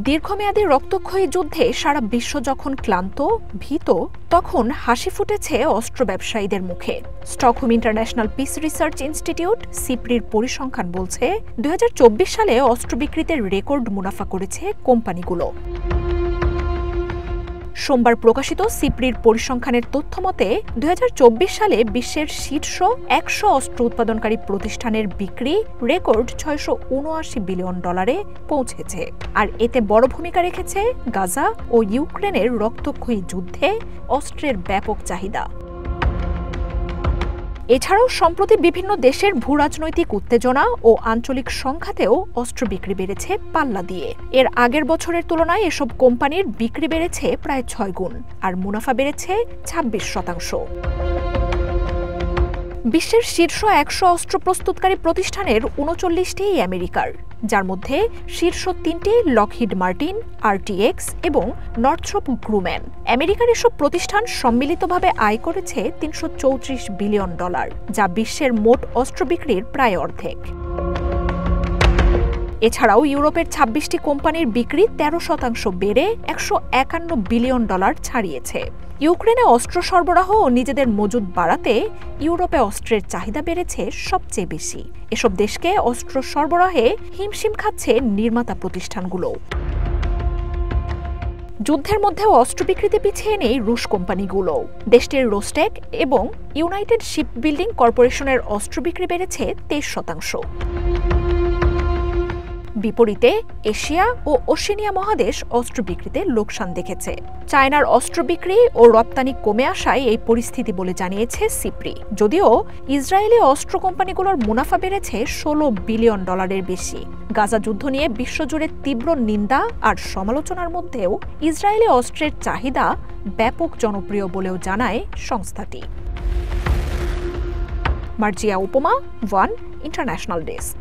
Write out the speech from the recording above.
দীর্ঘমেয়াদী রক্তক্ষয়ী যুদ্ধে সারা বিশ্ব যখন ক্লান্ত, ভীত, তখন হাসি ফুটেছে অস্ত্র ব্যবসায়ীদের মুখে। Stockholm International Peace Research Institute সিপ্রির পরিসংখ্যান বলছে ২০২৪ সালে অস্ত্র বিক্রিতে রেকর্ড মুনাফা করেছে কোম্পানিগুলো। সোমবার প্রকাশিত সিপ্রির পরিসংখ্যানের তথ্য মতে ২০২৪ সালে বিশ্বের শীর্ষ ১০০ অস্ত্র উৎপাদনকারী প্রতিষ্ঠানের বিক্রি রেকর্ড $৬৭৯ বিলিয়ন পৌঁছেছে। আর এতে বড় ভূমিকা রেখেছে গাজা ও ইউক্রেনের রক্তক্ষয়ী যুদ্ধে অস্ত্রের ব্যাপক চাহিদা। এছাড়াও সম্প্রতি বিভিন্ন দেশের ভূরাজনৈতিক উত্তেজনা ও আঞ্চলিক সংঘাতেও অস্ত্র বিক্রি বেড়েছে পাল্লা দিয়ে। এর আগের বছরের তুলনায় এসব কোম্পানির বিক্রি বেড়েছে প্রায় ৬ গুণ, আর মুনাফা বেড়েছে ২৬%। বিশ্বের শীর্ষ ১০০ অস্ত্র প্রস্তুতকারী প্রতিষ্ঠানের ৩৯টিই আমেরিকার, যার মধ্যে শীর্ষ ৩টি লকহিড মার্টিন, RTX এবং নর্থ্রপ গ্রুম্যান। আমেরিকার এসব প্রতিষ্ঠান সম্মিলিতভাবে আয় করেছে $৩৩৪ বিলিয়ন, যা বিশ্বের মোট অস্ত্র বিক্রির প্রায় অর্ধেক। এছাড়াও ইউরোপের ২৬টি কোম্পানির বিক্রি ১৩% বেড়ে $১৫১ বিলিয়ন ছাড়িয়েছে। ইউক্রেনে অস্ত্র সরবরাহ ও নিজেদের মজুদ বাড়াতে ইউরোপে অস্ত্রের চাহিদা বেড়েছে সবচেয়ে বেশি। এসব দেশকে অস্ত্র সরবরাহে হিমশিম খাচ্ছে নির্মাতা প্রতিষ্ঠানগুলো। যুদ্ধের মধ্যেও অস্ত্র বিক্রিতে পিছিয়ে নেই রুশ কোম্পানিগুলো। দেশটির রোস্টেক এবং ইউনাইটেড শিপ বিল্ডিং কর্পোরেশনের অস্ত্র বিক্রি বেড়েছে ২৩%। বিপরীতে এশিয়া ও ওশেনিয়া মহাদেশ অস্ত্র বিক্রিতে লোকসান দেখেছে। চায়নার অস্ত্র বিক্রি ও রপ্তানি কমে আসায় এই পরিস্থিতি বলে জানিয়েছে সিপ্রি। যদিও ইসরায়েলি অস্ত্র কোম্পানিগুলোর মুনাফা বেড়েছে $১৬ বিলিয়ন বেশি। গাজা যুদ্ধ নিয়ে বিশ্বজুড়ে তীব্র নিন্দা আর সমালোচনার মধ্যেও ইসরায়েলি অস্ত্রের চাহিদা ব্যাপক জনপ্রিয় বলেও জানায় সংস্থাটি। মার্জিয়া উপমা, ওয়ান ইন্টারন্যাশনাল ডেস্ক।